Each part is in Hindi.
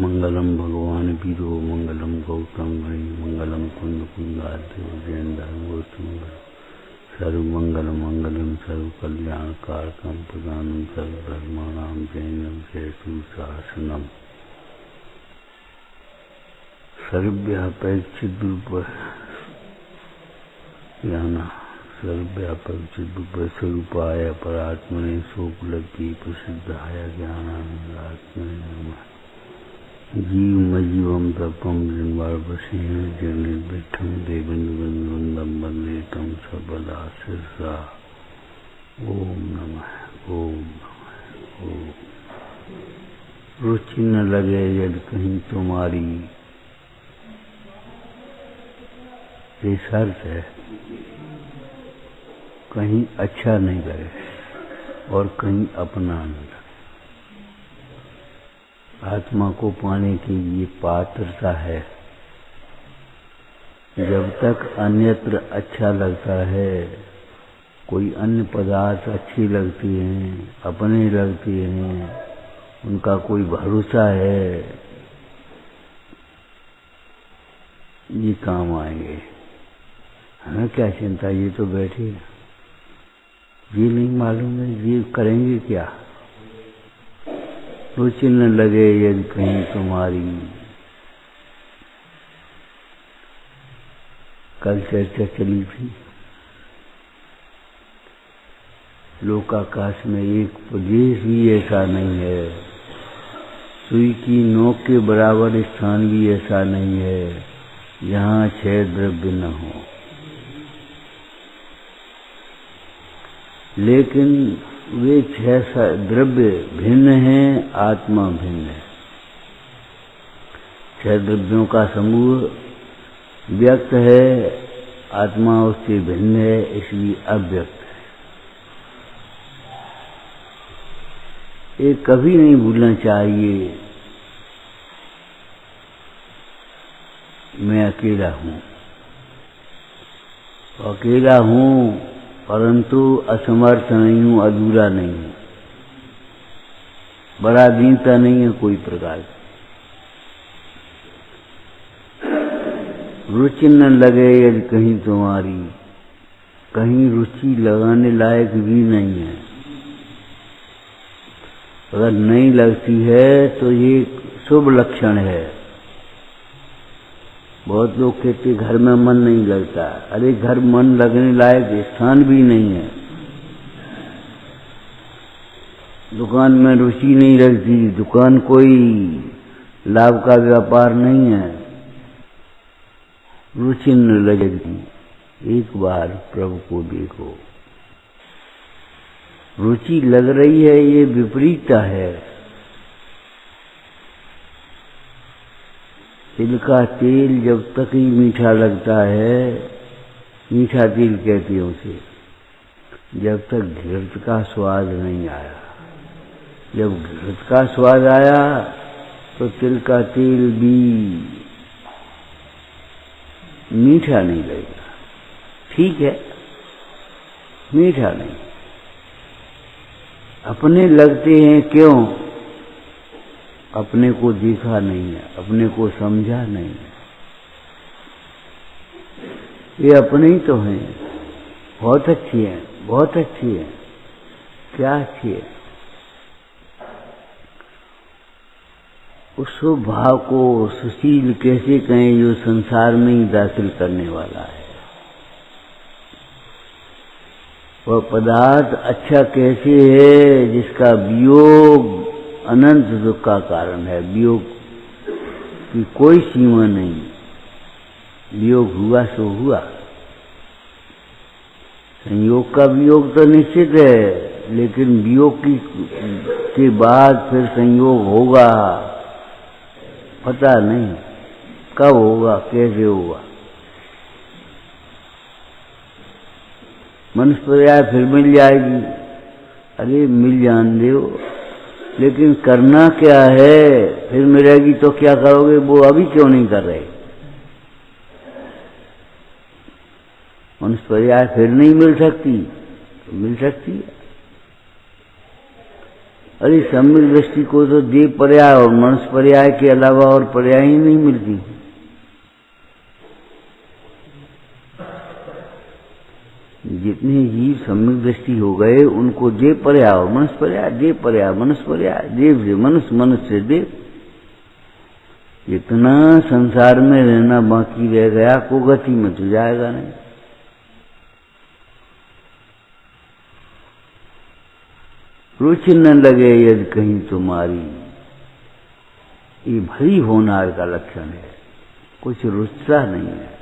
मंगलम भगवान वीरो मंगलम गौतम मणि मंगलम कुंद कुंदादेव जयंदागोतम सर्वमंगल मंगलम सर्व कल्याण कारकम प्रदानम सर्वधर्माणाम जैनम जयतु शासनम सर्वव्यापैक्षित स्वरूपाय परात्मने सोपलब्धि प्रसिद्धाय ज्ञानानंदात्मने नमः। जीव मजीवम तपम जिन्वार बसे निर्विठम देवेन्द्रवंदम वंदे तम सबला शिरसा। ओम नमः ओम नमः ओम। रुचि न लगे यदि कहीं तुम्हारी, ये शर्त है। कहीं अच्छा नहीं लगे और कहीं अपना न लगे। आत्मा को पाने की ये पात्रता है। जब तक अन्यत्र अच्छा लगता है, कोई अन्य पदार्थ अच्छी लगती हैं, अपने लगती हैं, उनका कोई भरोसा है, ये काम आएंगे। हमें क्या चिंता, ये तो बैठे, ये नहीं मालूम है ये करेंगे क्या। रुचि न लगे यदि कहीं तुम्हारी। कल चर्चा चली थी, लोकाकाश में एक प्रदेश भी ऐसा नहीं है, सुई की नोक के बराबर स्थान भी ऐसा नहीं है जहाँ 6 द्रव्य न हो। लेकिन वे 6 द्रव्य भिन्न हैं, आत्मा भिन्न है। 6 द्रव्यों का समूह व्यक्त है, आत्मा उससे भिन्न है, इसलिए अव्यक्त है। ये कभी नहीं भूलना चाहिए, मैं अकेला हूँ। अकेला हूँ परंतु असमर्थ नहीं हूँ, अधूरा नहीं हूँ, बड़ा दीनता नहीं है कोई प्रकार। रुचि न लगे यदि कहीं तुम्हारी, कहीं रुचि लगाने लायक भी नहीं है। अगर नहीं लगती है तो ये शुभ लक्षण है। बहुत लोग कहते घर में मन नहीं लगता। अरे घर मन लगने लायक स्थान भी नहीं है। दुकान में रुचि नहीं लगती, दुकान कोई लाभ का व्यापार नहीं है। रुचि न लगेगी। एक बार प्रभु को देखो, रुचि लग रही है, ये विपरीतता है। तिल का तेल जब तक ही मीठा लगता है, मीठा तिल कहते हैं उसे, जब तक घृत का स्वाद नहीं आया। जब घृत का स्वाद आया तो तिल का तेल भी मीठा नहीं लगेगा। ठीक है, मीठा नहीं। अपने लगते हैं, क्यों? अपने को देखा नहीं है, अपने को समझा नहीं है। ये अपने ही तो हैं। बहुत अच्छी है, बहुत अच्छी है। क्या अच्छी है? उस भाव को सुशील कैसे कहें जो संसार में ही दाखिल करने वाला है। वह पदार्थ अच्छा कैसे है जिसका वियोग अनंत दुख का कारण है। वियोग की कोई सीमा नहीं। वियोग हुआ सो हुआ। संयोग का वियोग तो निश्चित है, लेकिन वियोग के बाद फिर संयोग होगा, पता नहीं कब होगा, कैसे होगा। मनुष्य पर्याय फिर मिल जाएगी। अरे मिल जान दो, लेकिन करना क्या है? फिर मिलेगी तो क्या करोगे? वो अभी क्यों नहीं कर रहे? मनुष्य पर्याय फिर नहीं मिल सकती, तो मिल सकती है। अरे सम्यक दृष्टि को तो देव पर्याय और मनुष्य पर्याय के अलावा और पर्याय ही नहीं मिलती। जितने जीव सम्यक दृष्टि हो गए उनको देव पर्याय और मनुष्य पर्याय, देव पर्याय मनुष्य पर्याय, देव से मनुष्य, मनुष्य से देव। इतना संसार में रहना बाकी रह गया, को गति में तो जाएगा नहीं। रुचि न लगे यदि कहीं तुम्हारी, ये भली होनार का लक्षण है, कुछ रुचता नहीं है।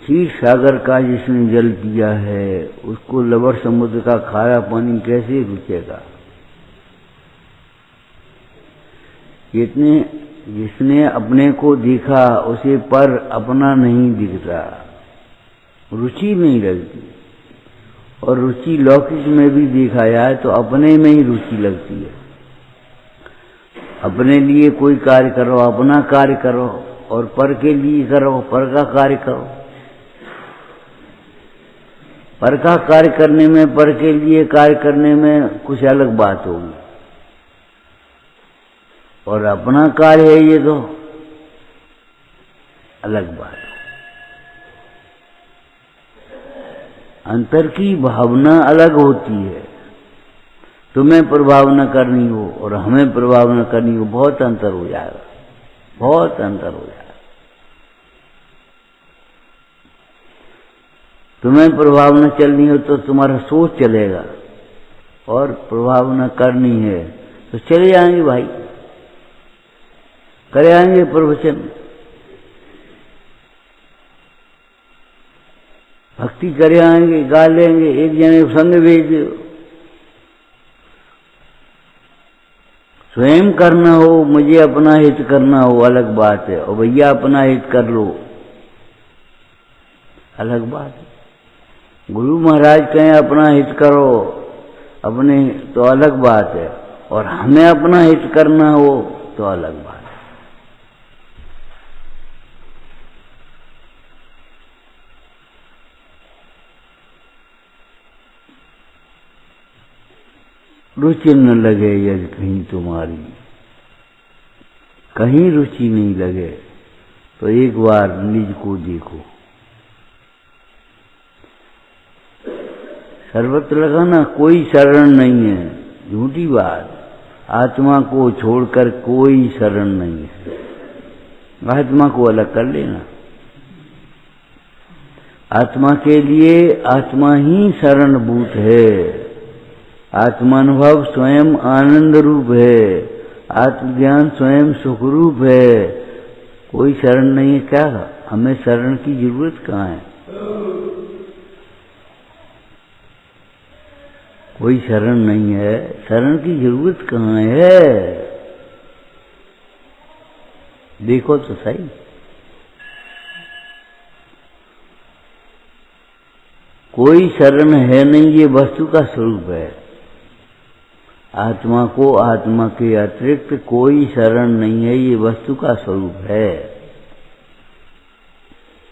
क्षीर सागर का जिसने जल पिया है उसको लवण समुद्र का खारा पानी कैसे रुचेगा। जिसने अपने को देखा उसे पर अपना नहीं दिखता, रुचि नहीं लगती। और रुचि लौकिक में भी देखा जाए तो अपने में ही रुचि लगती है। अपने लिए कोई कार्य करो, अपना कार्य करो, और पर के लिए करो, पर का कार्य करो। पर का कार्य करने में, पर के लिए कार्य करने में कुछ अलग बात होगी, और अपना कार्य है ये तो अलग बात है। अंतर की भावना अलग होती है। तुम्हें प्रभावना करनी हो और हमें प्रभावना करनी हो, बहुत अंतर हो जाएगा, बहुत अंतर हो जाएगा। तुम्हें प्रभावना चलनी हो तो तुम्हारा सोच चलेगा, और प्रभावना करनी है तो चले जाएंगे भाई, करे आएंगे प्रवचन, भक्ति करे आएंगे, गा लेंगे, एक जने संग भेज दो। स्वयं करना हो, मुझे अपना हित करना हो, अलग बात है, और भैया अपना हित कर लो, अलग बात है। गुरु महाराज कहें अपना हित करो अपने, तो अलग बात है, और हमें अपना हित करना हो तो अलग बात है। रुचि न लगे यदि कहीं तुम्हारी, कहीं रुचि नहीं लगे तो एक बार निज को देखो। सर्वत्र लगाना कोई शरण नहीं है, झूठी बात। आत्मा को छोड़कर कोई शरण नहीं है। आत्मा को अलग कर लेना। आत्मा के लिए आत्मा ही शरणभूत है। आत्मानुभव स्वयं आनंद रूप है, आत्मज्ञान स्वयं सुख रूप है। कोई शरण नहीं है। क्या हमें शरण की जरूरत कहाँ है? कोई शरण नहीं है, शरण की जरूरत कहाँ है? देखो तो सही। कोई शरण है नहीं, ये वस्तु का स्वरूप है। आत्मा को आत्मा के अतिरिक्त कोई शरण नहीं है, ये वस्तु का स्वरूप है,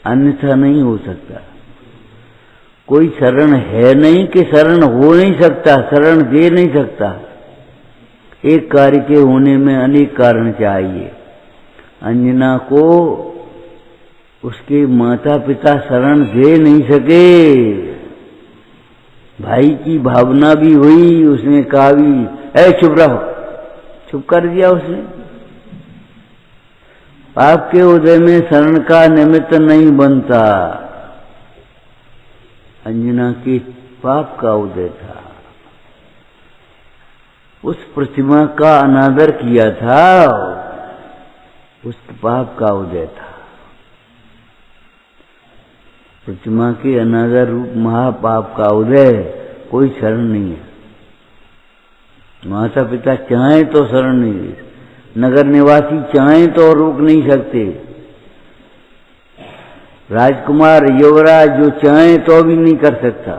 अन्यथा नहीं हो सकता। कोई शरण है नहीं कि शरण हो नहीं सकता, शरण दे नहीं सकता। एक कार्य के होने में अनेक कारण चाहिए। अंजना को उसके माता पिता शरण दे नहीं सके। भाई की भावना भी हुई, उसने कहा भी ऐ चुप रहो, चुप कर दिया उसने। पाप के उदय में शरण का निमित्त नहीं बनता। अंजना के पाप का उदय था, उस प्रतिमा का अनादर किया था, उस पाप का उदय था। प्रतिमा के अनादर रूप महापाप का उदय, कोई शरण नहीं है। माता पिता चाहें तो शरण नहीं है, नगर निवासी चाहें तो रोक नहीं सकते। राजकुमार युवराज जो चाहें तो भी नहीं कर सकता।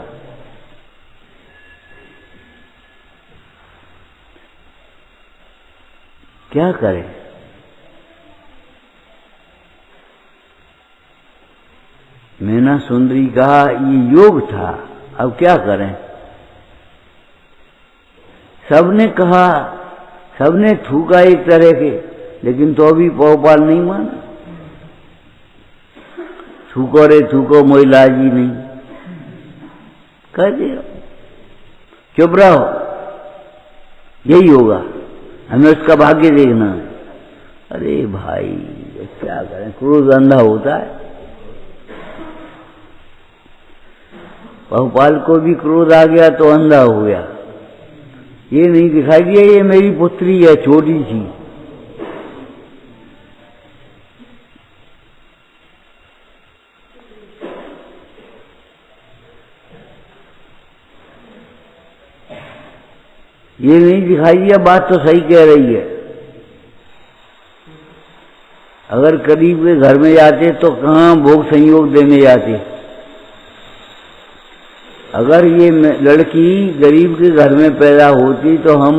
क्या करें? मैना सुंदरी का ये योग था, अब क्या करें? सबने कहा, सबने थूका एक तरह के, लेकिन तो अभी पौपाल नहीं माना। थूको रे थूको, मोई लाजी नहीं, कह दिया चुप रहो, यही होगा, हमें उसका भाग्य देखना है। अरे भाई क्या करें, क्रोध अंधा होता है। बहुपाल को भी क्रोध आ गया तो अंधा हो गया। ये नहीं दिखाई दिया ये मेरी पुत्री है छोटी सी, ये नहीं दिखाई दिया बात तो सही कह रही है। अगर करीब के घर में जाते तो कहाँ भोग संयोग देने जाते। अगर ये लड़की गरीब के घर में पैदा होती तो हम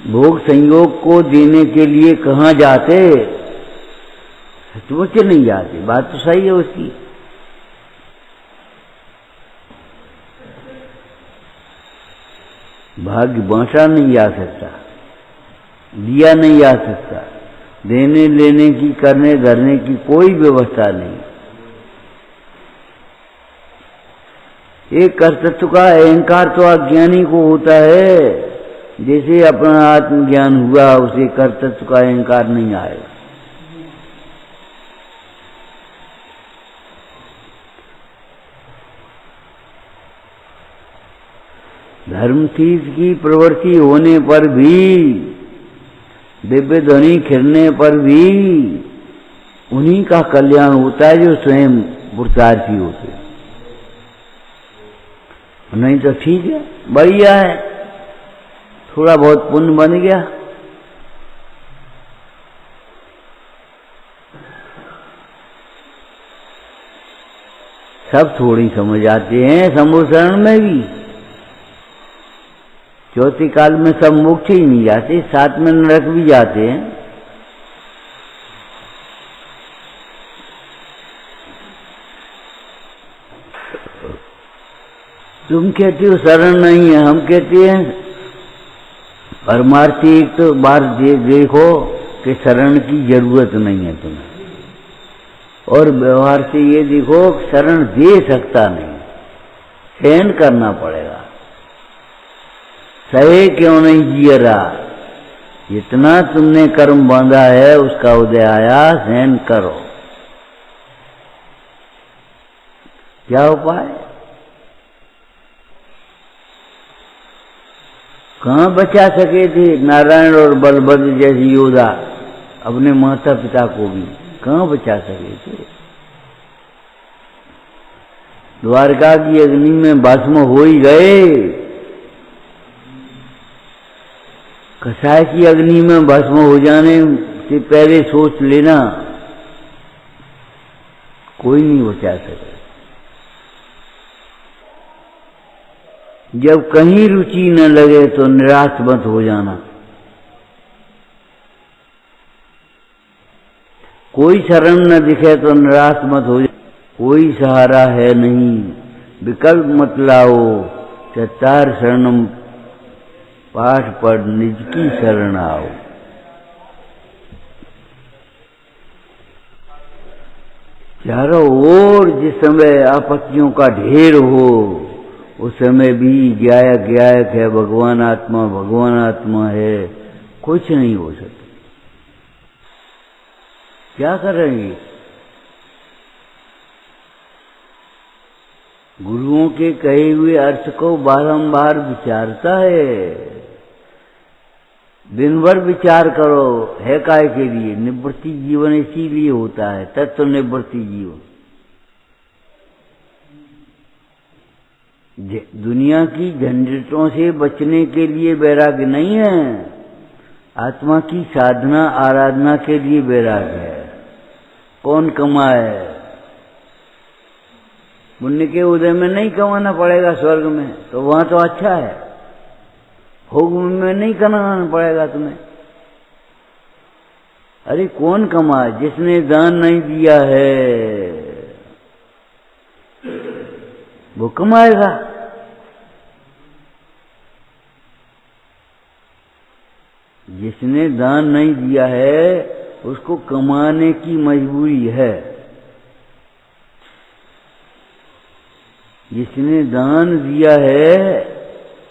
भोग संयोग को देने के लिए कहाँ जाते? सचमुच नहीं जाते, बात तो सही है उसकी। भाग्य बांटा नहीं जा सकता, दिया नहीं जा सकता, देने लेने की करने धरने की कोई व्यवस्था नहीं। एक कर्तृत्व का अहंकार तो अज्ञानी को होता है, जैसे अपना आत्मज्ञान हुआ उसे कर्तृत्व का अहंकार नहीं आएगा। धर्मतीर्थ की प्रवृत्ति होने पर भी, दिव्य ध्वनि खिलने पर भी उन्हीं का कल्याण होता है जो स्वयं पुरुषार्थी होते। नहीं तो ठीक है, बढ़िया है, थोड़ा बहुत पुण्य बन गया। सब थोड़ी समझ आते हैं सम्मोचन में भी। चौथी काल में सब मोक्ष ही नहीं जाते, साथ में नरक भी जाते हैं। तुम कहते हो शरण नहीं है, हम कहते हैं परमार्थी एक तो बार देखो कि शरण की जरूरत नहीं है तुम्हें, और व्यवहार से ये देखो शरण दे सकता नहीं, सहन करना पड़ेगा। सहे क्यों नहीं जिया रहा, जितना तुमने कर्म बांधा है उसका उदय आया, सहन करो। क्या उपाय? कहाँ बचा सके थे नारायण और बलभद्र जैसे योद्धा अपने माता पिता को भी, कहाँ बचा सके थे? द्वारका की अग्नि में भस्म हो ही गए, कसाय की अग्नि में भस्म हो जाने से पहले सोच लेना, कोई नहीं बचा सके। जब कहीं रुचि न लगे तो निराश मत हो जाना। कोई शरण न दिखे तो निराश मत हो जाना। कोई सहारा है नहीं, विकल्प मत लाओ, चत्तार शरणम पाठ पढ़ निज की शरण आओ। चारों ओर जिस समय आपत्तियों का ढेर हो, उस समय भी गायक गायक है, भगवान आत्मा है, कुछ नहीं हो सकता। क्या करेंगे? गुरुओं के कहे हुए अर्थ को बारंबार विचारता है। दिन भर विचार करो, है काय के लिए? निवृत्ति जीवन इसीलिए होता है, तत्व निवृत्ति जीवन। दुनिया की झंझटों से बचने के लिए वैराग्य नहीं है, आत्मा की साधना आराधना के लिए वैराग्य है। कौन कमाए? पुण्य के उदय में नहीं कमाना पड़ेगा, स्वर्ग में तो वहां तो अच्छा है। भोग में नहीं कमाना पड़ेगा तुम्हें। अरे कौन कमाए? जिसने दान नहीं दिया है, वो कमाएगा। जिसने दान नहीं दिया है उसको कमाने की मजबूरी है। जिसने दान दिया है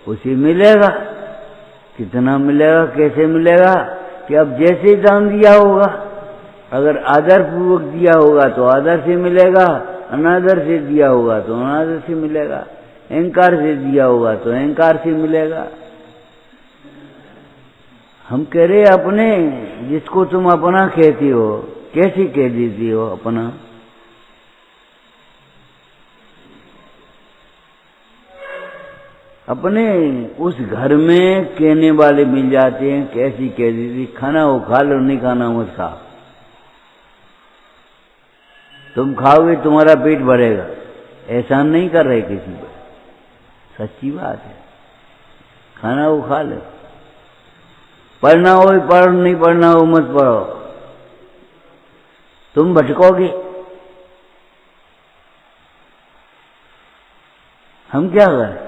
उसे मिलेगा। कितना मिलेगा, कैसे मिलेगा? कि अब जैसे दान दिया होगा, अगर आदर पूर्वक दिया होगा तो आदर से मिलेगा, अनादर से दिया होगा तो अनादर से मिलेगा, अहंकार से दिया होगा तो अहंकार से मिलेगा। हम कह रहे अपने, जिसको तुम अपना कहती हो, कैसे कह देती हो अपना? अपने उस घर में कहने वाले मिल जाते हैं। कैसी कह देती, खाना हो खा लो, नहीं खाना मत खा। तुम खाओगे तुम्हारा पेट भरेगा। एहसान नहीं कर रहे किसी पर, सच्ची बात है। खाना हो खा लो, पढ़ना हो पढ़ो, नहीं पढ़ना हो मत पढ़ो, तुम भटकोगे। हम क्या करें?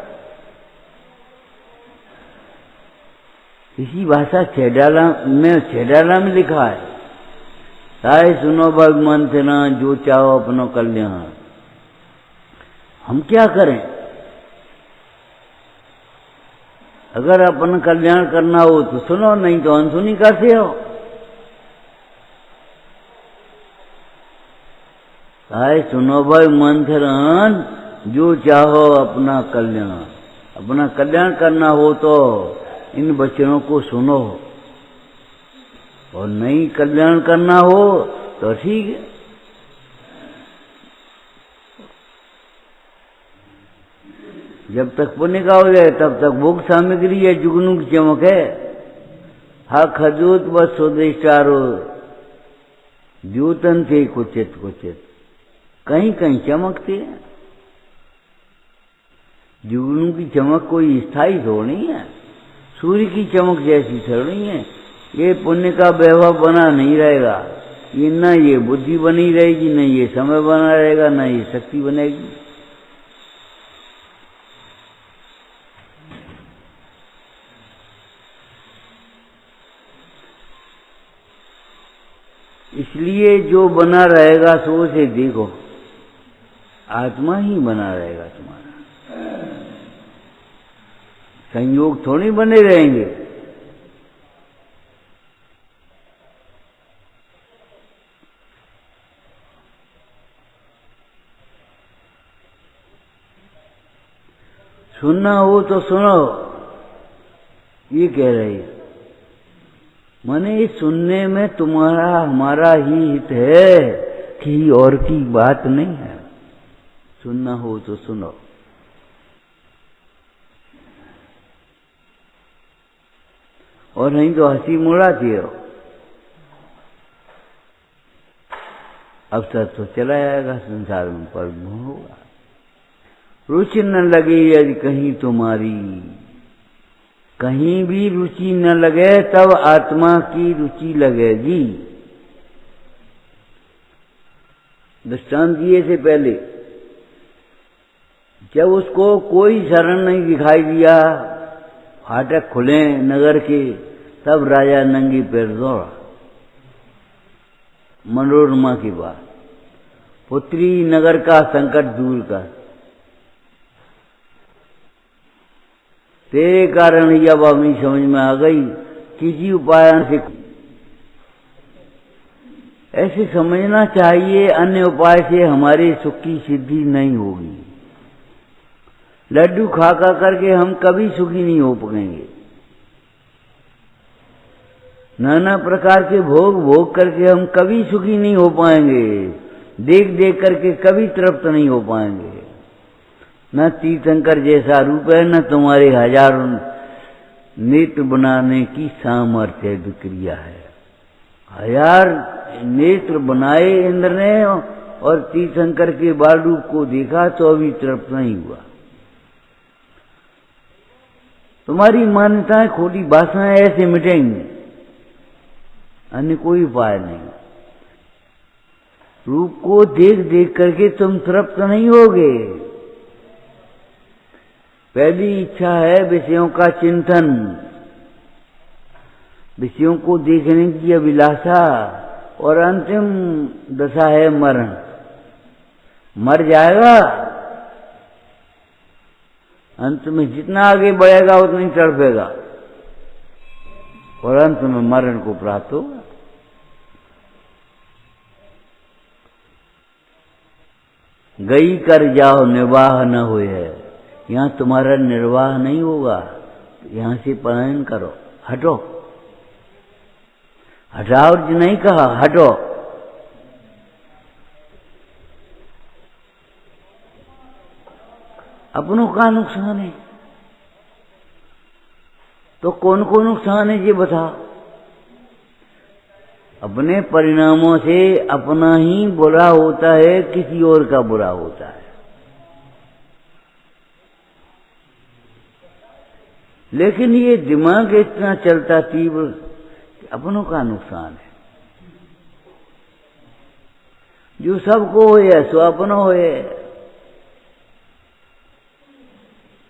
इसी भाषा छेडाला में लिखा है, ताए सुनो भगवंतना जो चाहो अपनो कल्याण। हम क्या करें? अगर अपन कल्याण करना हो तो सुनो, नहीं तो अनसुनी करते हो। ताए सुनो भगवंतन जो चाहो अपना कल्याण। अपना कल्याण करना हो तो इन वचनों को सुनो, और नहीं कल्याण करना हो तो ठीक है। जब तक पुण्य का हो जाए तब तक भोग सामग्री है, जुगनू की चमक है। हा खजूत व स्वदेशारो द्योतन थे कुचित कुचित, कहीं कहीं चमकते हैं। जुगनू की चमक कोई स्थायी थोड़ी है, सूर्य की चमक जैसी थोड़ी है। ये पुण्य का वैभव बना नहीं रहेगा, ये न ये बुद्धि बनी रहेगी, न ये समय बना रहेगा, न ये शक्ति बनेगी। इसलिए जो बना रहेगा सो से देखो, आत्मा ही बना रहेगा तुम्हारा। संयोग थोड़ी बने रहेंगे। सुनना हो तो सुनो, ये कह रही है। माने इस सुनने में तुम्हारा हमारा ही हित है कि और की बात नहीं है। सुनना हो तो सुनो। और नहीं तो हंसी मुड़ाती हो। अवसर तो चला जाएगा संसार में, पर होगा। रुचि न लगे यदि कहीं तुम्हारी, कहीं भी रुचि न लगे तब आत्मा की रुचि लगेगी। दृष्टांत दिए से पहले, जब उसको कोई शरण नहीं दिखाई दिया, फाटक खुले नगर के, तब राजा नंगी पैर दौड़ा। मनोरमा की बात, पुत्री नगर का संकट दूर कर, तेरे कारण यह अब हमें समझ में आ गई, किसी उपाय से। ऐसे समझना चाहिए, अन्य उपाय से हमारे सुख की सिद्धि नहीं होगी। लड्डू खा खा करके हम कभी सुखी नहीं हो पाएंगे। नाना प्रकार के भोग भोग करके हम कभी सुखी नहीं हो पाएंगे। देख देख करके कभी तृप्त नहीं हो पाएंगे। न तीर्थंकर जैसा रूप है, न तुम्हारे हजारों नेत्र बनाने की सामर्थ्य विक्रिया है। 1000 नेत्र बनाए इंद्र ने, और तीर्थंकर के बाल रूप को देखा तो अभी तृप्त नहीं हुआ। तुम्हारी मान्यताएं, खोटी वासनाएं ऐसे मिटेंगी, अन्य कोई उपाय नहीं। रूप को देख देख करके तुम तृप्त नहीं होगे। पहली इच्छा है विषयों का चिंतन, विषयों को देखने की अभिलाषा, और अंतिम दशा है मरण। मर जाएगा, अंत में जितना आगे बढ़ेगा उतना ही तड़पेगा, और अंत में मरण को प्राप्त होगा। गई कर जाओ निर्वाह न हुए है, यहां तुम्हारा निर्वाह नहीं होगा, यहां से पलायन करो, हटो। हटाओ जी नहीं कहा, हटो। अपनों का नुकसान है तो कौन को नुकसान है ये बताओ। अपने परिणामों से अपना ही बुरा होता है, किसी और का बुरा होता है। लेकिन ये दिमाग इतना चलता तीव्र, अपनों का नुकसान है। जो सबको होए सो अपनो होए।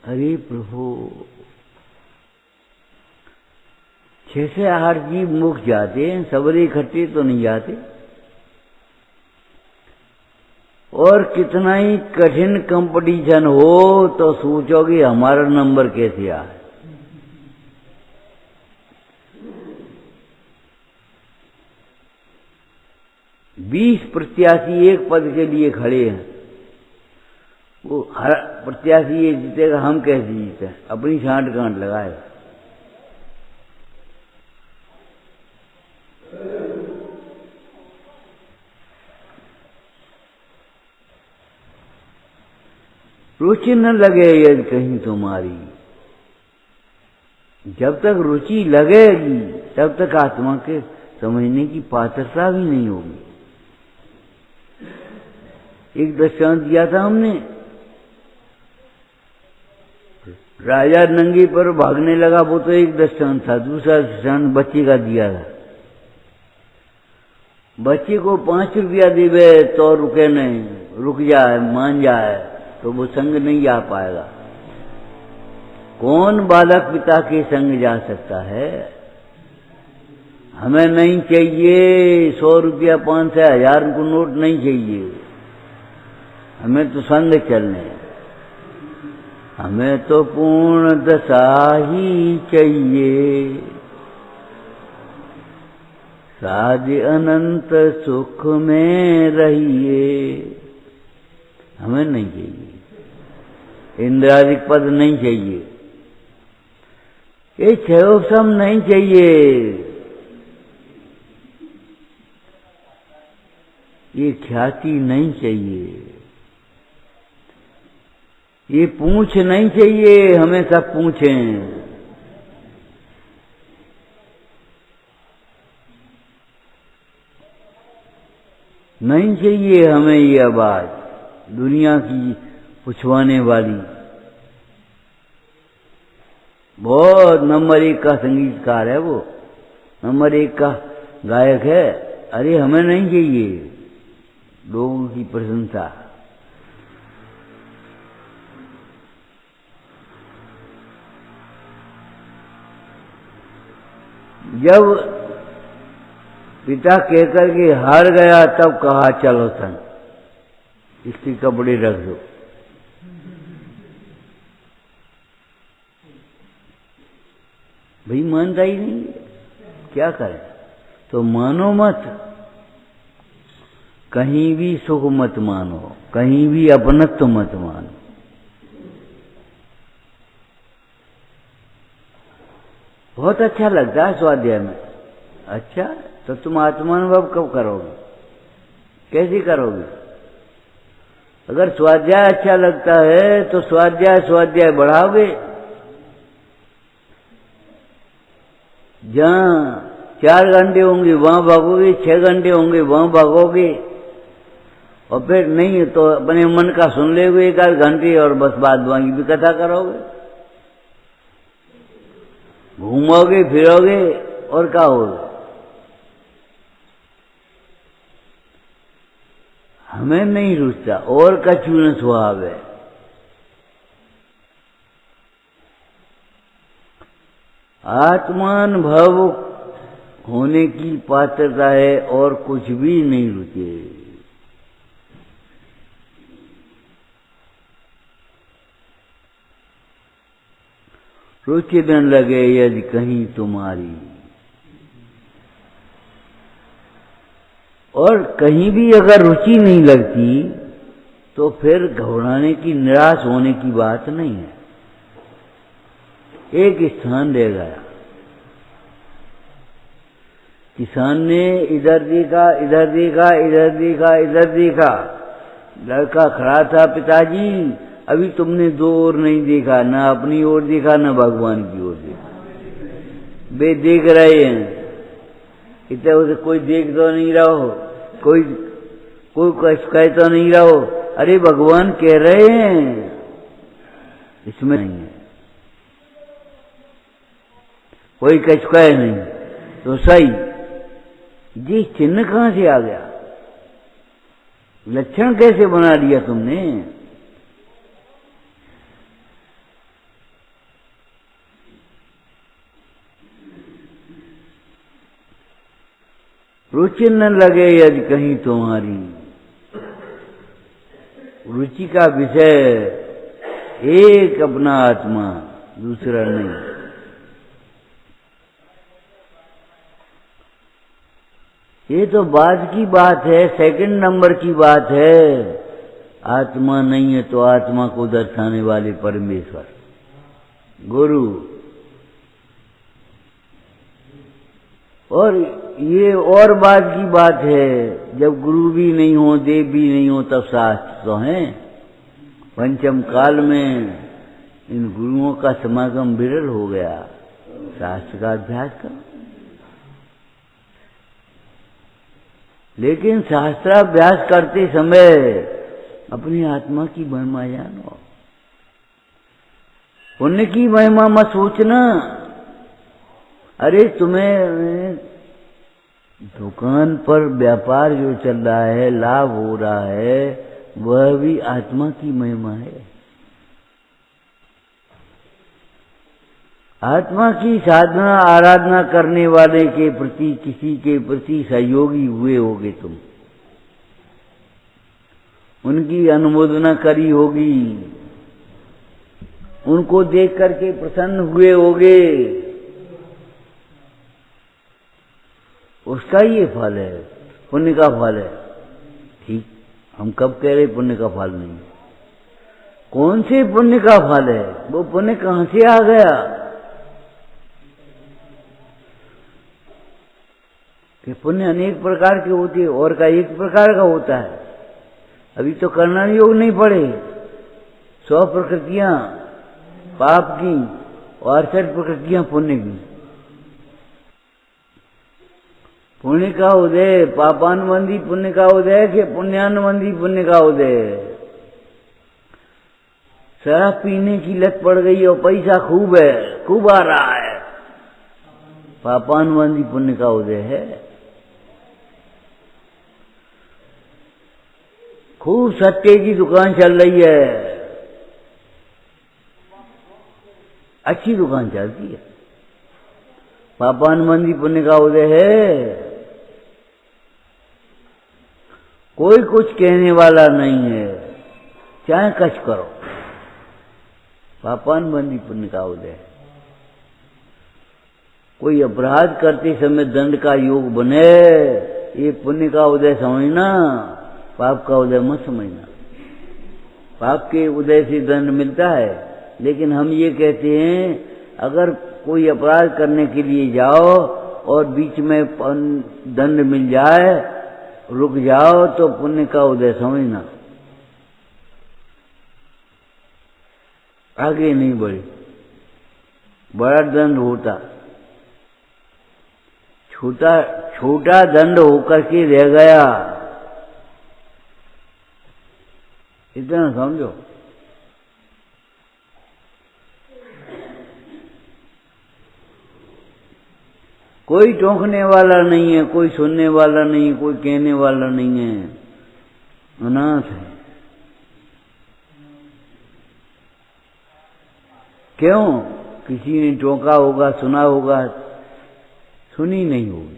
अरे प्रभु, 6 से 8 जीव मुख जाते हैं, सबरे इकट्ठे तो नहीं जाते। और कितना ही कठिन कंपटीशन हो तो सोचोगे हमारा नंबर कैसे आए। बीस प्रत्याशी एक पद के लिए खड़े हैं, वो हर प्रत्याशी ये जीतेगा, हम कैसे जीते? अपनी छांट गांठ लगाए। रुचि न लगे यदि कहीं तुम्हारी, जब तक रुचि लगेगी तब तक आत्मा के समझने की पात्रता भी नहीं होगी। एक दृष्टांत दिया था हमने, राजा नंगी पर भागने लगा, वो तो एक दृष्टांत था। दूसरा दृष्टांत बच्चे का दिया था। बच्चे को 5 रुपया देवे तो रुके नहीं, रुक जाए, मान जाए तो वो संग नहीं जा पाएगा। कौन बालक पिता के संग जा सकता है? हमें नहीं चाहिए 100 रुपया, 500, 1000 को नोट नहीं चाहिए, हमें तो संग चलने, हमें तो पूर्ण दशा ही चाहिए, साध अनंत सुख में रहिए। हमें नहीं चाहिए इंद्रादिक पद, नहीं चाहिए ये क्षयोपम, नहीं चाहिए ये ख्याति, नहीं चाहिए ये पूछ, नहीं चाहिए हमें सब पूछें। नहीं चाहिए हमें ये आवाज दुनिया की पुछवाने वाली। बहुत नंबर 1 का संगीतकार है वो, नंबर 1 का गायक है। अरे हमें नहीं चाहिए लोगों की प्रशंसा। जब पिता कहकर के हार गया तब कहा चलो सन, इसके कपड़े रख दो। भाई मानता ही नहीं, क्या करें? तो मानो मत, कहीं भी सुख मत मानो, कहीं भी अपनत्व मत मानो। बहुत अच्छा लगता है स्वाध्याय में। अच्छा, तो तुम आत्मानुभव कब करोगे? कैसे करोगे? अगर स्वाध्याय अच्छा लगता है तो स्वाध्याय बढ़ाओगे। जहां 4 घंटे होंगे वहां भागोगे, 6 घंटे होंगे वहां भागोगे, और फिर नहीं तो अपने मन का सुन लेगे 1-8 घंटे, और बस बाद वहीं भी कथा करोगे, घूमोगे फिरोगे और क्या होगा? हमें नहीं रुचता और का चूर्ण स्वभाव है। आत्मानुभव होने की पात्रता है और कुछ भी नहीं रुचे। रुचि न लगे यदि कहीं तुम्हारी, और कहीं भी अगर रुचि नहीं लगती तो फिर घबराने की, निराश होने की बात नहीं है। एक स्थान रह गया, किसान ने इधर देखा, इधर देखा, इधर देखा, इधर देखा, लड़का खड़ा था, पिताजी अभी तुमने दो ओर नहीं देखा, ना अपनी ओर देखा ना भगवान की ओर देखा। वे देख रहे हैं, इतने उसे कोई देख तो नहीं रहा हो, कोई कह तो नहीं रहा हो, अरे भगवान कह रहे हैं, इसमें नहीं है, कोई कह नहीं तो सही। जी चिन्ह कहां से आ गया, लक्षण कैसे बना दिया तुमने? रुचि न लगे यदि कहीं तुम्हारी, रुचि का विषय एक अपना आत्मा, दूसरा नहीं। ये तो बाद की बात है, सेकंड नंबर की बात है। आत्मा नहीं है तो आत्मा को दर्शाने वाले परमेश्वर, गुरु, और ये और बाद की बात है, जब गुरु भी नहीं हो, देव भी नहीं हो, तब शास्त्र तो हैं। पंचम काल में इन गुरुओं का समागम विरल हो गया, शास्त्र का अभ्यास करो। लेकिन शास्त्राभ्यास करते समय अपनी आत्मा की महिमा जानो, पुण्य की महिमा मत सोचना। अरे तुम्हें दुकान पर व्यापार जो चल रहा है, लाभ हो रहा है, वह भी आत्मा की महिमा है। आत्मा की साधना आराधना करने वाले के प्रति, किसी के प्रति सहयोगी हुए होगे तुम, उनकी अनुमोदना करी होगी, उनको देख करके प्रसन्न हुए होगे, उसका ये फल है, पुण्य का फल है। ठीक, हम कब कह रहे पुण्य का फल नहीं? कौन से पुण्य का फल है? वो पुण्य कहां से आ गया कि पुण्य अनेक प्रकार के होते हैं और का एक प्रकार का होता है। अभी तो करना योग नहीं पड़े, 100 प्रकृतियां पाप की और 68 प्रकृतियां पुण्य की। पुण्य का उदय पापानुबंधी पुण्य का उदय कि पुण्यानुबंधी पुण्य का उदय? शराब पीने की लत पड़ गई और पैसा खूब है, खूब आ रहा है, पापानुबंधी पुण्य का उदय है। खूब सट्टे की दुकान चल रही है, अच्छी दुकान चलती है, पापानुबंधी पुण्य का उदय है। कोई कुछ कहने वाला नहीं है, चाहे कच करो, पापानुबंधी पुण्य का उदय है। कोई अपराध करते समय दंड का योग बने, ये पुण्य का उदय समझना, पाप का उदय मत समझना। पाप के उदय से दंड मिलता है, लेकिन हम ये कहते हैं अगर कोई अपराध करने के लिए जाओ और बीच में दंड मिल जाए, रुक जाओ, तो पुण्य का उदय समझना, आगे नहीं बढ़े। बड़ा दंड होता, छोटा दंड होकर के रह गया, इतना समझो। कोई टोकने वाला नहीं है, कोई सुनने वाला नहीं है, कोई कहने वाला नहीं है, अनाथ है। क्यों? किसी ने टोका होगा, सुना होगा, सुनी नहीं होगी।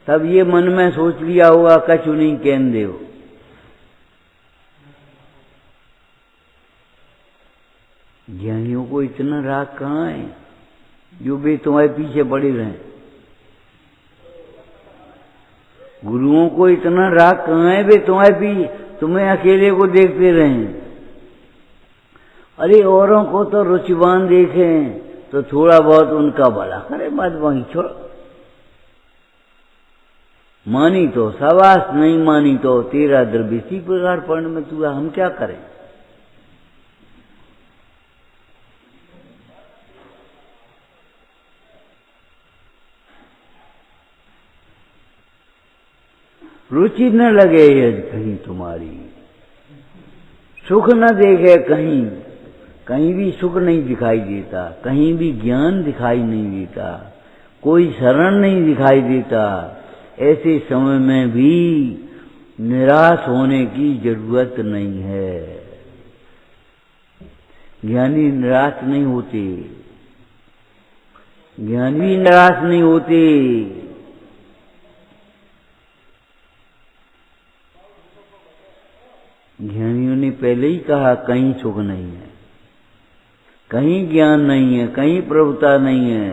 तब ये मन में सोच लिया होगा कछु नहीं कहन दे। ज्ञानियों को इतना राग कहाँ है जो वे तुम्हारे पीछे पड़े रहें। गुरुओं को इतना राग कहाँ है वे तुम्हारे पीछे, तुम्हें अकेले को देखते रहें। अरे औरों को तो रुचिवान देखें तो थोड़ा बहुत उनका भला करे, मत वहीं छोड़। मानी तो शाबाश, नहीं मानी तो तेरा द्रव्य इसी प्रकार पढ़ने में तू, हम क्या करें। रुचि न लगे यदि कहीं तुम्हारी, सुख न देखे कहीं, कहीं भी सुख नहीं दिखाई देता, कहीं भी ज्ञान दिखाई नहीं देता, कोई शरण नहीं दिखाई देता, ऐसे समय में भी निराश होने की जरूरत नहीं है। ज्ञानी निराश नहीं होते, ज्ञानी निराश नहीं होते। ज्ञानियों ने पहले ही कहा कहीं सुख नहीं है, कहीं ज्ञान नहीं है, कहीं प्रभुता नहीं है।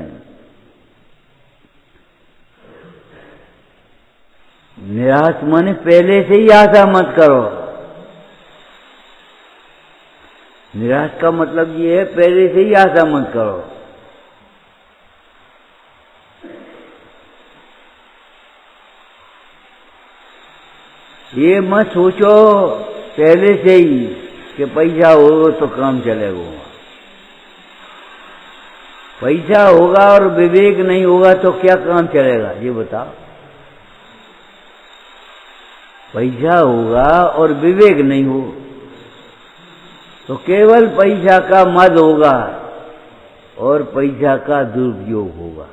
निराश माने पहले से ही आशा मत करो। निराश का मतलब ये है पहले से ही आशा मत करो। ये मत सोचो पहले से ही कि पैसा होगा तो काम चलेगा। पैसा होगा और विवेक नहीं होगा तो क्या काम चलेगा, ये बताओ। पैसा होगा और विवेक नहीं हो तो केवल पैसा का मद होगा और पैसा का दुरुपयोग होगा।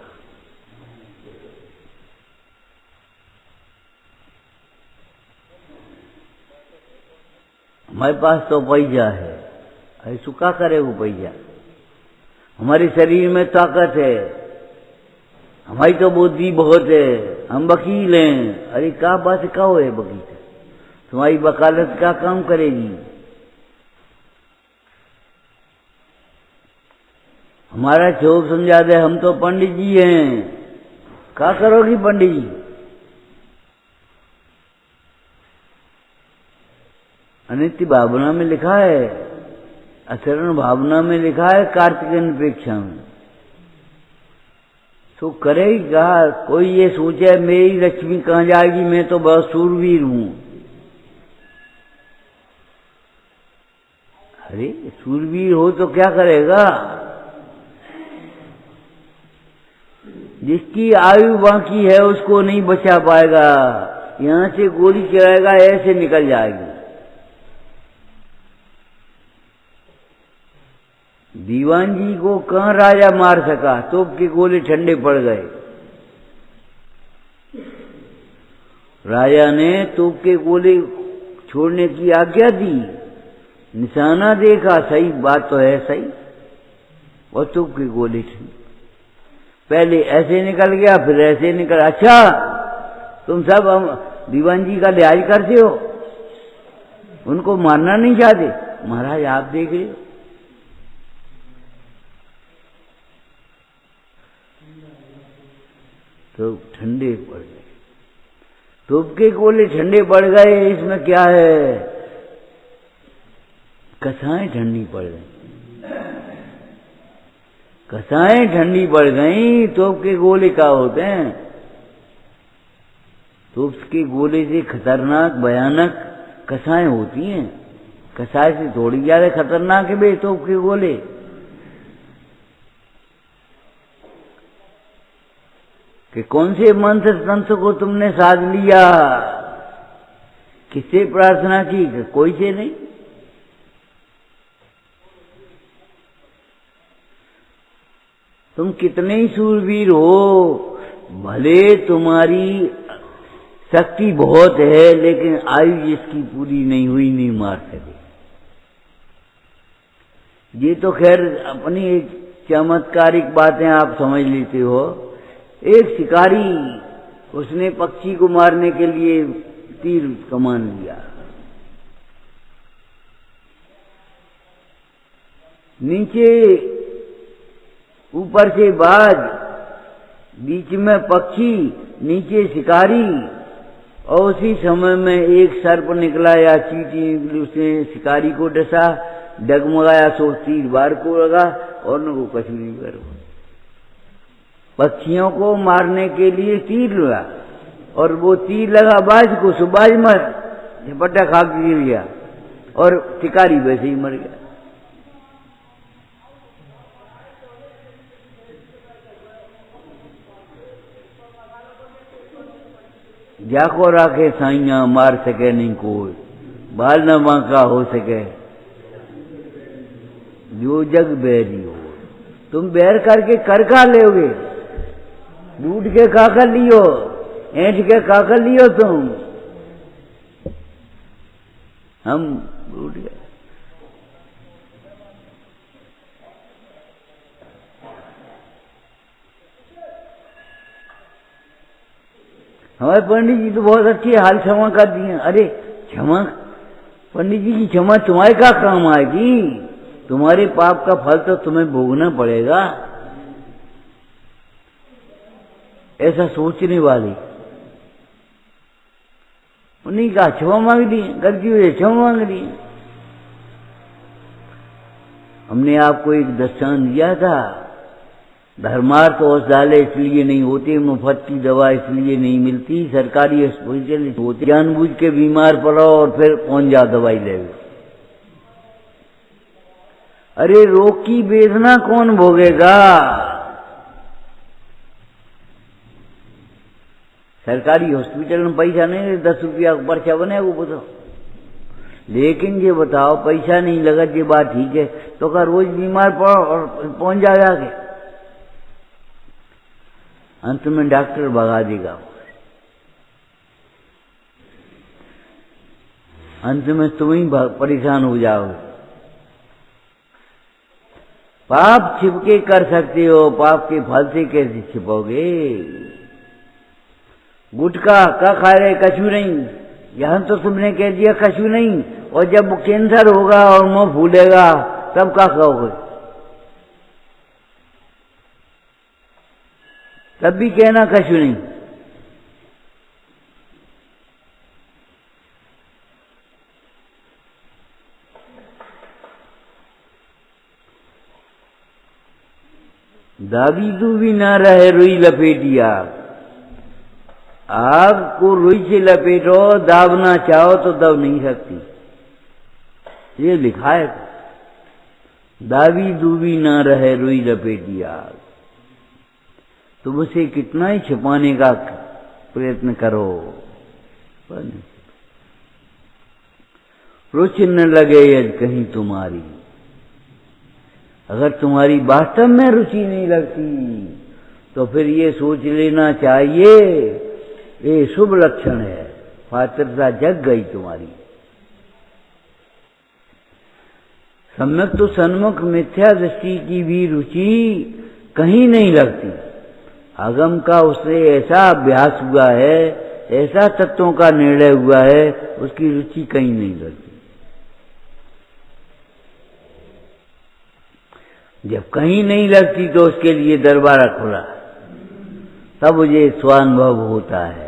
हमारे पास तो पैसा है, अरे सुखा करे वो पैसा। हमारे शरीर में ताकत है, हमारी तो बुद्धि बहुत है, हम वकील हैं। अरे क्या बात क्या है वकील, तुम्हारी वकालत क्या काम करेगी। हमारा छोप समझा दे, हम तो पंडित जी हैं, क्या करोगी पंडित जी। अनित्य भावना में लिखा है, अचरण भावना में लिखा है कार्तिक अपेक्षा में। तो करेगा कोई ये सोचे मेरी लक्ष्मी कहाँ जाएगी, मैं तो बहुत सूरवीर हूं। अरे सूरवीर हो तो क्या करेगा। जिसकी आयु बाकी है उसको नहीं बचा पाएगा। यहां से गोली चलाएगा ऐसे निकल जाएगी। दीवान जी को कहाँ राजा मार सका, तोप के गोले ठंडे पड़ गए। राजा ने तोप के गोले छोड़ने की आज्ञा दी, निशाना देखा, सही बात तो है सही, और तोप के गोले ठंडे। पहले ऐसे निकल गया फिर ऐसे निकल। अच्छा तुम सब दीवान जी का लिहाज करते हो, उनको मारना नहीं चाहते। महाराज आप देख रहे हो, तो ठंडे पड़ गए, तोप के गोले ठंडे पड़ गए। इसमें क्या है, कसाएं ठंडी पड़ गई। कसाएं ठंडी पड़ गई, तोप के गोले क्या होते हैं। तोप के गोले से खतरनाक भयानक कसाएं होती हैं। कसाए से थोड़ी ज्यादा खतरनाक है बे तोप के गोले। कि कौन से मंत्र तंत्र को तुमने साध लिया, किससे प्रार्थना की, कोई से नहीं। तुम कितने ही सूरवीर हो, भले तुम्हारी शक्ति बहुत है, लेकिन आयु जिसकी पूरी नहीं हुई नहीं मार सके। ये तो खैर अपनी एक चमत्कारिक बातें आप समझ लेते हो। एक शिकारी, उसने पक्षी को मारने के लिए तीर कमान लिया, नीचे ऊपर से बाज, बीच में पक्षी, नीचे शिकारी, और उसी समय में एक सर्प निकला या चींटी निकली, उसने शिकारी को डसा, डगमगाया, सो तीर बार को लगा और न को कुछ नहीं कर। पक्षियों को मारने के लिए तीर लगा और वो तीर लगा बाज को, सो बाज मर झपट्टा खा के गिर गया और शिकारी वैसे ही मर गया। जाको राखे साइया मार सके नहीं कोई, बाल न बांका हो सके जो जग बैरी हो। तुम बैर करके कर खा लोगे, लूट के खा कर लियो, ऐंठ के खा कर लियो तुम। हम लूट गए। हमारे पंडित जी तो बहुत अच्छी हाल क्षमा कर दिए। अरे क्षमा, पंडित जी की क्षमा तुम्हारे का काम आएगी? तुम्हारे पाप का फल तो तुम्हें भोगना पड़ेगा। ऐसा सोचने वाले उन्हीं का क्षमा मांग ली, गलती हुई क्षमा मांग ली। हमने आपको एक दस्तान दिया था, धर्मार्थ औषधालय इसलिए नहीं होते, मुफ्त की दवा इसलिए नहीं मिलती, सरकारी हॉस्पिटल होते, जानबूझ के बीमार पड़ो और फिर पहुंच जाओ दवाई ले। अरे रोग की वेदना कौन भोगेगा? सरकारी हॉस्पिटल में पैसा नहीं, 10 रुपया का पर्चा बने वो बताओ। लेकिन ये बताओ पैसा नहीं लगा, ये बात ठीक है, तो क्या रोज बीमार पड़ो और पहुंच जाओ आगे? अंत में डॉक्टर भगा देगा, अंत में तुम ही परेशान हो जाओगे। पाप छिपके कर सकते हो, पाप के फल से कैसे छिपोगे? गुटखा का खा रहे, कछु नहीं, यहां तो तुमने कह दिया कछु नहीं, और जब कैंसर होगा और मुंह फूलेगा तब क्या खाओगे? तब भी कहना कछु नहीं। दाबी दूबी ना रहे रुई लपेटिया। आग को रुई से लपेटो, दाबना चाहो तो दब नहीं सकती, ये लिखा है। दाबी दूबी ना रहे रुई लपेटिया। तुम उसे कितना ही छिपाने का प्रयत्न करो, रुचि न लगे यदि कहीं तुम्हारी। अगर तुम्हारी वास्तव में रुचि नहीं लगती तो फिर ये सोच लेना चाहिए ये शुभ लक्षण है, पात्रता जग गई तुम्हारी। सम्यक तो सन्मुख मिथ्या दृष्टि की भी रुचि कहीं नहीं लगती। आगम का उससे ऐसा अभ्यास हुआ है, ऐसा तत्वों का निर्णय हुआ है, उसकी रुचि कहीं नहीं लगती। जब कहीं नहीं लगती तो उसके लिए दरबार खुला, तब मुझे स्वानुभव होता है।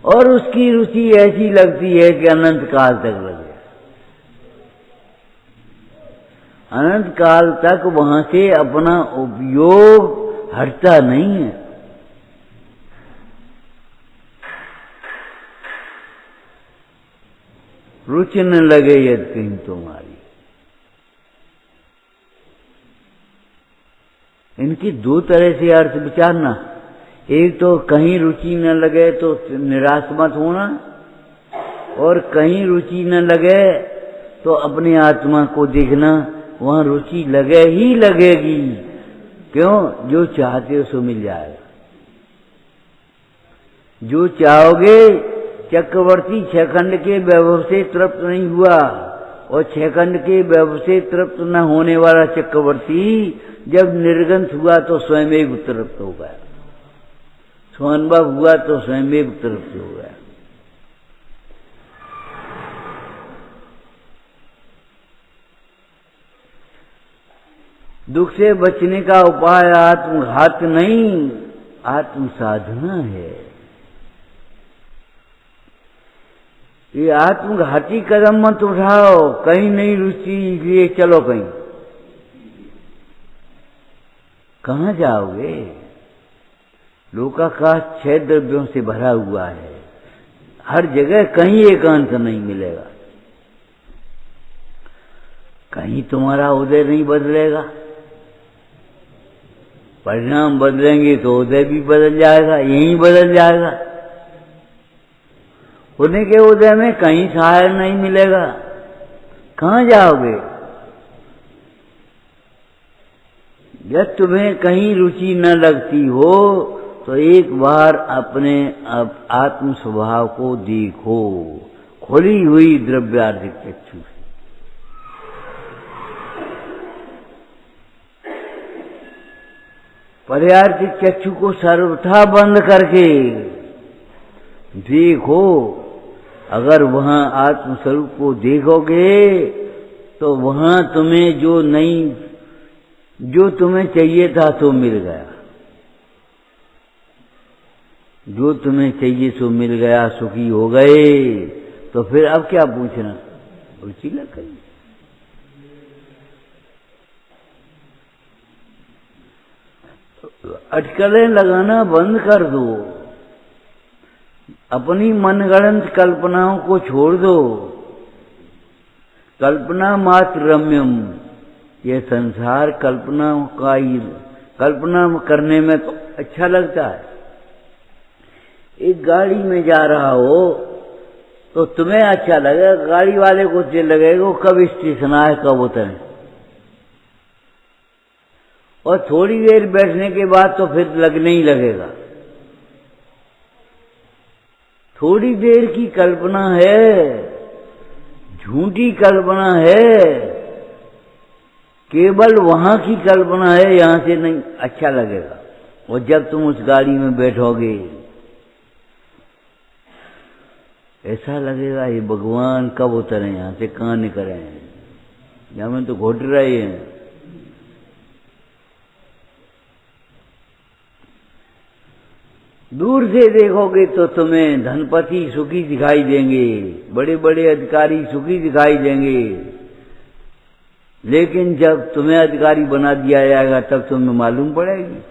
और उसकी रुचि ऐसी लगती है कि अनंत काल तक लगे, अनंत काल तक वहां से अपना उपयोग हटता नहीं है। रुचि न लगे यदि कहीं तुम्हारी। इनकी दो तरह से अर्थ विचारना। एक तो कहीं रुचि न लगे तो निराश मत होना, और कहीं रुचि न लगे तो अपने आत्मा को देखना, वहां रुचि लगे ही लगेगी। क्यों? जो चाहते हो सो मिल जाएगा। जो चाहोगे, चक्रवर्ती 6 खंड के वैभव से तृप्त नहीं हुआ, और 6 खंड के व्यव से तृप्त न होने वाला चक्रवर्ती जब निर्गंथ हुआ तो स्वयं तृप्त हो गया, स्वानुभव हुआ तो स्वयं तृप्त हो गया। दुख से बचने का उपाय आत्मघात नहीं, आत्म साधना है। ये आत्मघाती कदम मत उठाओ, कहीं नहीं रुचि इसलिए चलो कहीं, कहाँ जाओगे? लोकाकाश 6 द्रव्यों से भरा हुआ है, हर जगह कहीं एकांत नहीं मिलेगा, कहीं तुम्हारा उदय नहीं बदलेगा। परिणाम बदलेंगे तो उदय भी बदल जाएगा, यही बदल जाएगा। होने के उदय में कहीं सहाय नहीं मिलेगा, कहाँ जाओगे? जब तुम्हें कहीं रुचि न लगती हो तो एक बार अपने आत्म स्वभाव को देखो, खुली हुई द्रव्यार्थिक चक्षु से। पर्यार्थिक चक्षु को सर्वथा बंद करके देखो। अगर वहां आत्मस्वरूप को देखोगे तो वहां तुम्हें जो तुम्हें चाहिए था तो मिल गया, जो तुम्हें चाहिए सो मिल गया, सुखी हो गए। तो फिर अब क्या पूछना, रुचि लग गई। अटकलें लगाना बंद कर दो, अपनी मनगढ़ंत कल्पनाओं को छोड़ दो। कल्पना मात्र रम्यम, ये संसार कल्पना करने में तो अच्छा लगता है। एक गाड़ी में जा रहा हो तो तुम्हें अच्छा लगेगा, गाड़ी वाले को लगेगा कब स्टेशन आए कब उतरे, और थोड़ी देर बैठने के बाद तो फिर लगने ही लगेगा। थोड़ी देर की कल्पना है, झूठी कल्पना है, केवल वहां की कल्पना है, यहां से नहीं अच्छा लगेगा। और जब तुम उस गाड़ी में बैठोगे ऐसा लगेगा ये भगवान कब उतरे, यहां से कहां निकले, यहां में तो घुट रहे हैं। दूर से देखोगे तो तुम्हें धनपति सुखी दिखाई देंगे, बड़े बड़े अधिकारी सुखी दिखाई देंगे, लेकिन जब तुम्हें अधिकारी बना दिया जाएगा तब तुम्हें मालूम पड़ेगी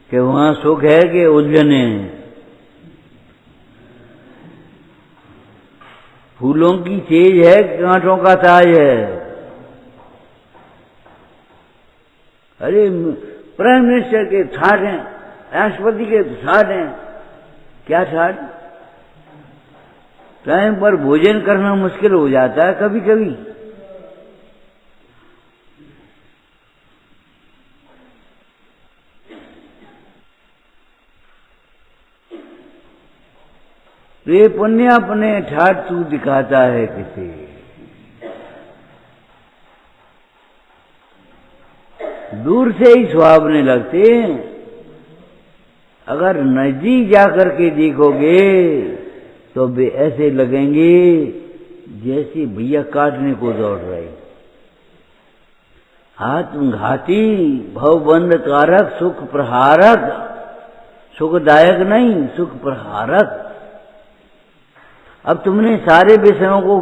कि वहां सुख है कि उलझन है। फूलों की सेज है कि कांटों का ताज है। अरे प्राइम मिनिस्टर के ठाट हैं, राष्ट्रपति के ठाट हैं, क्या ठाट? टाइम पर भोजन करना मुश्किल हो जाता है कभी कभी। ये पुण्य अपने ठाट तू दिखाता है किसे। दूर से ही सुहावने लगते हैं, अगर नजदीक जाकर के देखोगे तो वे ऐसे लगेंगे जैसे भैया काटने को दौड़ रहे। आत्मघाती, भवबंध कारक, सुख प्रहारक, सुखदायक नहीं सुख प्रहारक। अब तुमने सारे विषयों को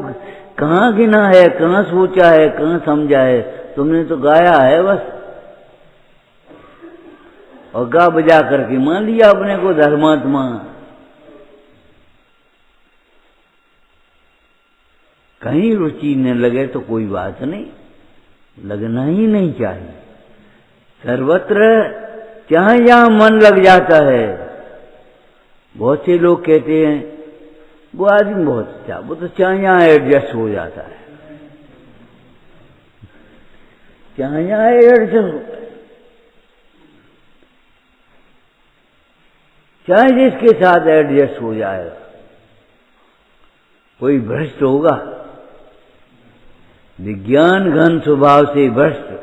कहाँ गिना है, कहाँ सोचा है, कहाँ समझा है? तुमने तो गाया है बस, और गा बजा करके मान लिया अपने को धर्मात्मा। कहीं रुचि न लगे तो कोई बात नहीं, लगना ही नहीं चाहिए। सर्वत्र जहां जहां मन लग जाता है, बहुत से लोग कहते हैं वो आदमी बहुत अच्छा, वो तो जहां जहां एडजस्ट हो जाता है, जहां जहां एडजस्ट, चाहे जिसके साथ एडजस्ट हो जाएगा। कोई भ्रष्ट होगा? विज्ञान घन स्वभाव से भ्रष्ट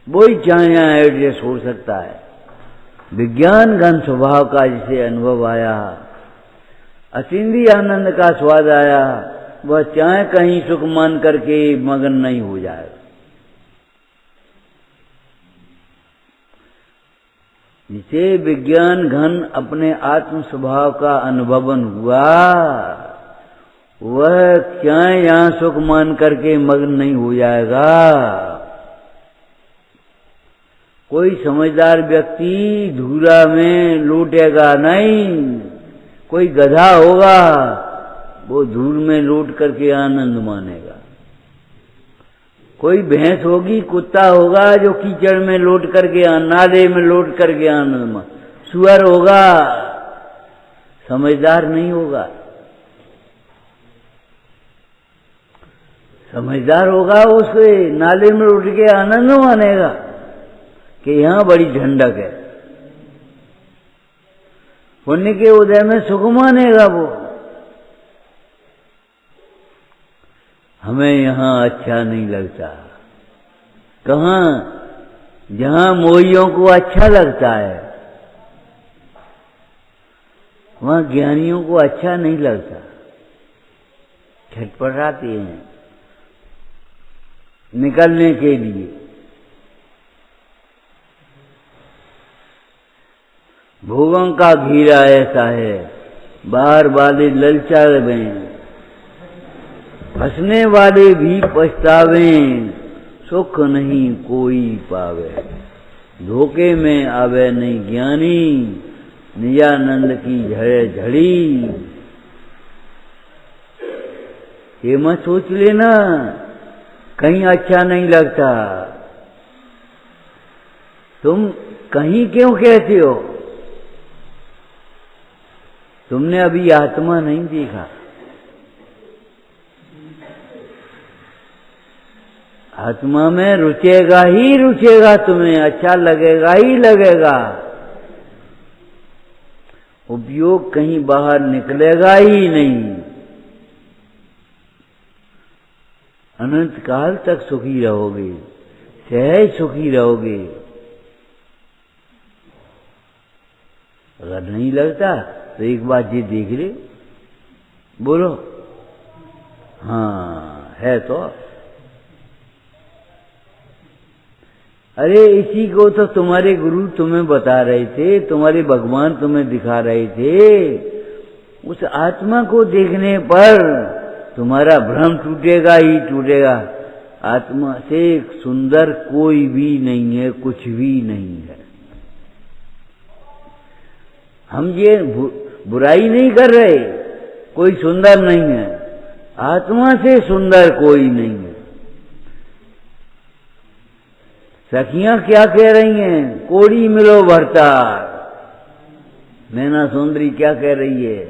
वो ही चाहे यहाँ एडजस्ट हो सकता है। विज्ञान घन स्वभाव का जिसे अनुभव आया, अचिंदी आनंद का स्वाद आया, वह चाहे कहीं सुख मान करके मगन नहीं हो जाएगा। जिसे विज्ञान घन अपने आत्म स्वभाव का अनुभवन हुआ, वह चाहे यहां सुख मान करके मग्न नहीं हो जाएगा। कोई समझदार व्यक्ति धूरा में लूटेगा नहीं, कोई गधा होगा वो धूल में लूट करके आनंद मानेगा। कोई भैंस होगी, कुत्ता होगा जो कीचड़ में लौट करके, नाले में लौट करके आनंद मान। सुअर होगा, समझदार नहीं होगा। समझदार होगा उसके नाले में उठ के आनंद मानेगा कि यहां बड़ी ठंडक है। पुण्य के उदय में सुख मानेगा वो। हमें यहां अच्छा नहीं लगता। कहां? जहां मोहियों को अच्छा लगता है, वहां ज्ञानियों को अच्छा नहीं लगता, छटपटाते हैं निकलने के लिए। भोगों का घेरा ऐसा है, बाहर वाले ललचावें, फंसने वाले भी पछतावें, सुख नहीं कोई पावे। धोखे में आवे नहीं ज्ञानी, निजानंद की झड़े झड़ी। ये मत सोच लेना कहीं अच्छा नहीं लगता। तुम कहीं क्यों कहते हो? तुमने अभी आत्मा नहीं देखा। आत्मा में रुचेगा ही रुचेगा, तुम्हें अच्छा लगेगा ही लगेगा। उपयोग कहीं बाहर निकलेगा ही नहीं। अनंत काल तक सुखी रहोगे, सहज सुखी रहोगे। अगर नहीं लगता तो एक बात ये देख ले, बोलो हाँ है तो। अरे इसी को तो तुम्हारे गुरु तुम्हें बता रहे थे, तुम्हारे भगवान तुम्हें दिखा रहे थे। उस आत्मा को देखने पर तुम्हारा भ्रम टूटेगा ही टूटेगा। आत्मा से सुंदर कोई भी नहीं है, कुछ भी नहीं है। हम ये बुराई नहीं कर रहे, कोई सुंदर नहीं है। आत्मा से सुंदर कोई नहीं है। सखियां क्या कह रही हैं? कोड़ी मिलो भरतार। नैना सुंदरी क्या कह रही है?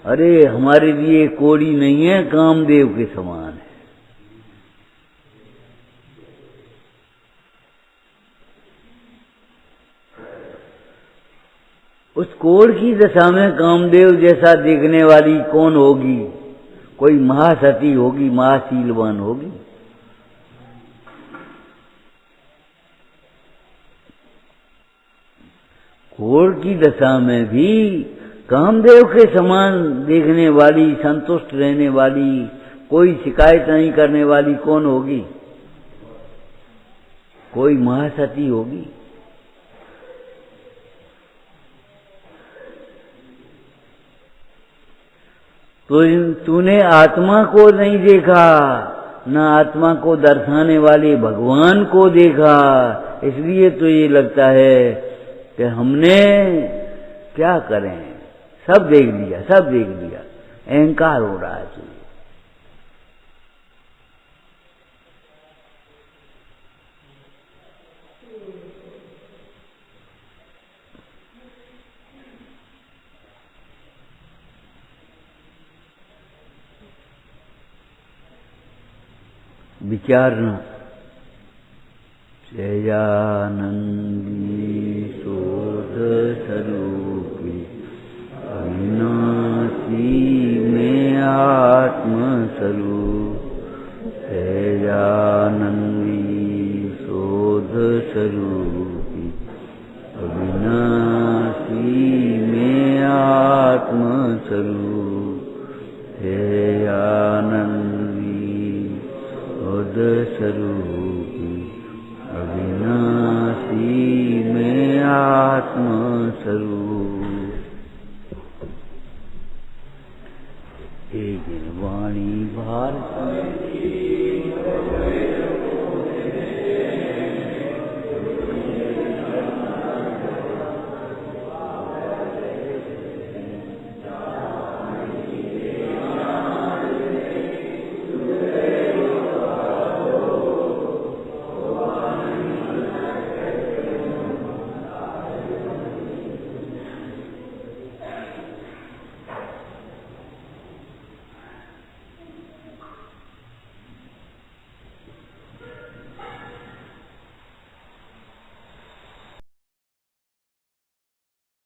अरे हमारे लिए कोड़ी नहीं है, कामदेव के समान है। उस कोड़ की दशा में कामदेव जैसा देखने वाली कौन होगी? कोई महासती होगी, महाशीलवान होगी। कोड़ की दशा में भी कामदेव के समान देखने वाली, संतुष्ट रहने वाली, कोई शिकायत नहीं करने वाली कौन होगी? कोई महासती होगी। तो तूने आत्मा को नहीं देखा, ना आत्मा को दर्शाने वाले भगवान को देखा, इसलिए तो ये लगता है कि हमने क्या करें, सब देख लिया, सब देख लिया। अहंकार हो रहा है तुझे। विचारना। सहजानंदी शोध स्वरूपी अविनाशी में आत्मस्वरूप तेजानंदी शोध स्वरूपी अविनाशी में आत्मस्वरूप हे आनंदी शोध स्वरूपी अविनाशी में आत्मस्वरूप। एक दिन वाणी भारती